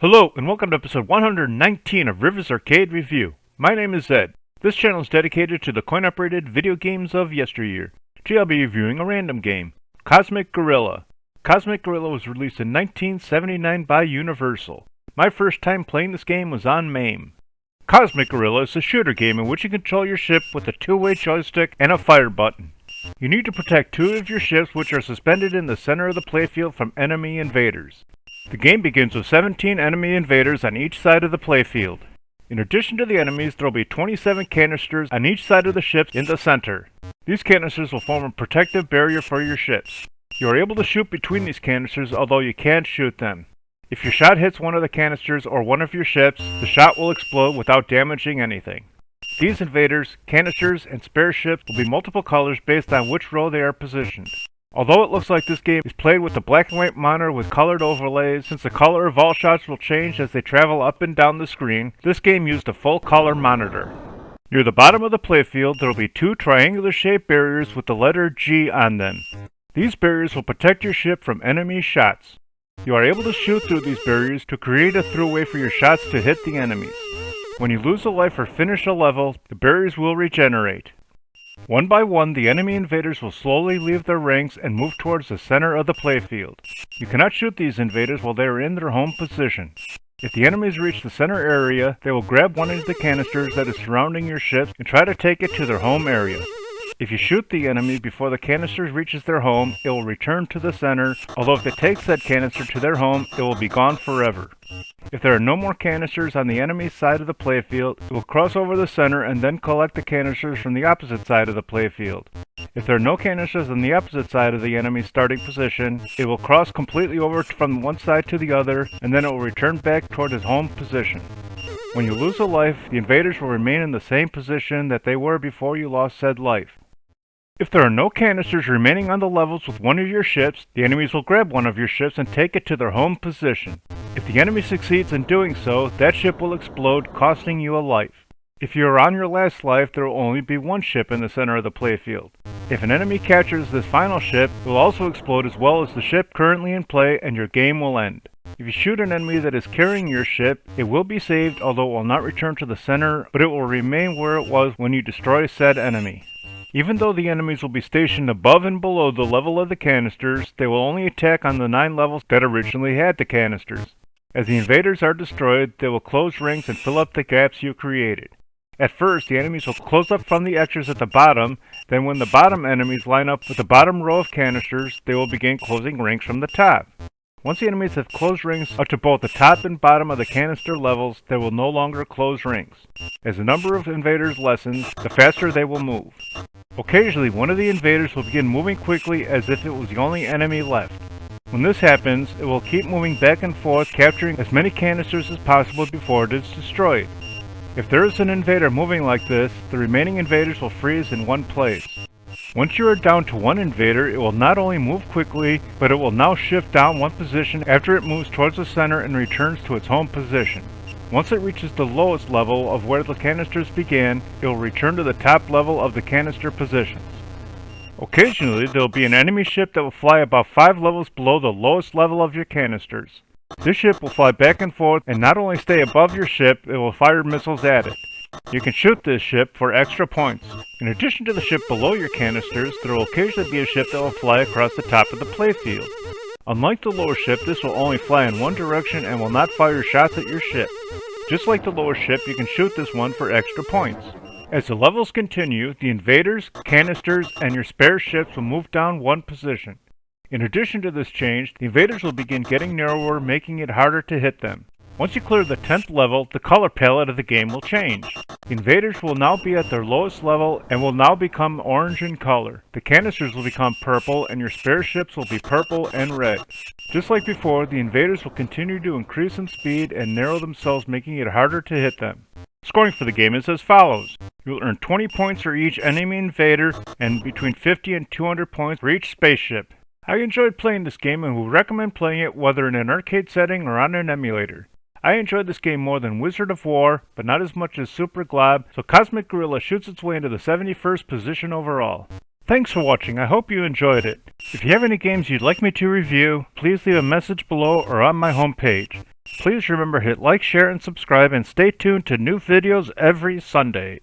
Hello, and welcome to episode 119 of Rivers Arcade Review. My name is Ed. This channel is dedicated to the coin-operated video games of yesteryear. Today I'll be reviewing a random game, Cosmic Guerilla. Cosmic Guerilla was released in 1979 by Universal. My first time playing this game was on MAME. Cosmic Guerilla is a shooter game in which you control your ship with a two-way joystick and a fire button. You need to protect two of your ships which are suspended in the center of the playfield from enemy invaders. The game begins with 17 enemy invaders on each side of the playfield. In addition to the enemies, there will be 27 canisters on each side of the ships in the center. These canisters will form a protective barrier for your ships. You are able to shoot between these canisters, although you can't shoot them. If your shot hits one of the canisters or one of your ships, the shot will explode without damaging anything. These invaders, canisters, and spare ships will be multiple colors based on which row they are positioned. Although it looks like this game is played with a black and white monitor with colored overlays, since the color of all shots will change as they travel up and down the screen, this game used a full color monitor. Near the bottom of the playfield, there will be two triangular shaped barriers with the letter G on them. These barriers will protect your ship from enemy shots. You are able to shoot through these barriers to create a throughway for your shots to hit the enemies. When you lose a life or finish a level, the barriers will regenerate. One by one, the enemy invaders will slowly leave their ranks and move towards the center of the playfield. You cannot shoot these invaders while they are in their home position. If the enemies reach the center area, they will grab one of the canisters that is surrounding your ships and try to take it to their home area. If you shoot the enemy before the canisters reaches their home, it will return to the center, although if it takes that canister to their home, it will be gone forever. If there are no more canisters on the enemy side of the playfield, it will cross over the center and then collect the canisters from the opposite side of the playfield. If there are no canisters on the opposite side of the enemy's starting position, it will cross completely over from one side to the other, and then it will return back toward its home position. When you lose a life, the invaders will remain in the same position that they were before you lost said life. If there are no canisters remaining on the levels with one of your ships, the enemies will grab one of your ships and take it to their home position. If the enemy succeeds in doing so, that ship will explode, costing you a life. If you are on your last life, there will only be one ship in the center of the playfield. If an enemy captures this final ship, it will also explode as well as the ship currently in play, and your game will end. If you shoot an enemy that is carrying your ship, it will be saved, although it will not return to the center, but it will remain where it was when you destroy said enemy. Even though the enemies will be stationed above and below the level of the canisters, they will only attack on the 9 levels that originally had the canisters. As the invaders are destroyed, they will close rings and fill up the gaps you created. At first, the enemies will close up from the extras at the bottom, then when the bottom enemies line up with the bottom row of canisters, they will begin closing rings from the top. Once the enemies have closed rings up to both the top and bottom of the canister levels, they will no longer close rings. As the number of invaders lessens, the faster they will move. Occasionally, one of the invaders will begin moving quickly as if it was the only enemy left. When this happens, it will keep moving back and forth, capturing as many canisters as possible before it is destroyed. If there is an invader moving like this, the remaining invaders will freeze in one place. Once you are down to one invader, it will not only move quickly, but it will now shift down one position after it moves towards the center and returns to its home position. Once it reaches the lowest level of where the canisters began, it will return to the top level of the canister positions. Occasionally, there will be an enemy ship that will fly about 5 levels below the lowest level of your canisters. This ship will fly back and forth and not only stay above your ship, it will fire missiles at it. You can shoot this ship for extra points. In addition to the ship below your canisters, there will occasionally be a ship that will fly across the top of the playfield. Unlike the lower ship, this will only fly in one direction and will not fire shots at your ship. Just like the lower ship, you can shoot this one for extra points. As the levels continue, the invaders, canisters, and your spare ships will move down one position. In addition to this change, the invaders will begin getting narrower, making it harder to hit them. Once you clear the 10th level, the color palette of the game will change. The invaders will now be at their lowest level and will now become orange in color. The canisters will become purple and your spare ships will be purple and red. Just like before, the invaders will continue to increase in speed and narrow themselves, making it harder to hit them. Scoring for the game is as follows. You will earn 20 points for each enemy invader and between 50 and 200 points for each spaceship. I enjoyed playing this game and would recommend playing it whether in an arcade setting or on an emulator. I enjoyed this game more than Wizard of War, but not as much as Super Glob, so Cosmic Guerilla shoots its way into the 71st position overall. Thanks for watching, I hope you enjoyed it. If you have any games you'd like me to review, please leave a message below or on my homepage. Please remember to hit like, share, and subscribe, and stay tuned to new videos every Sunday.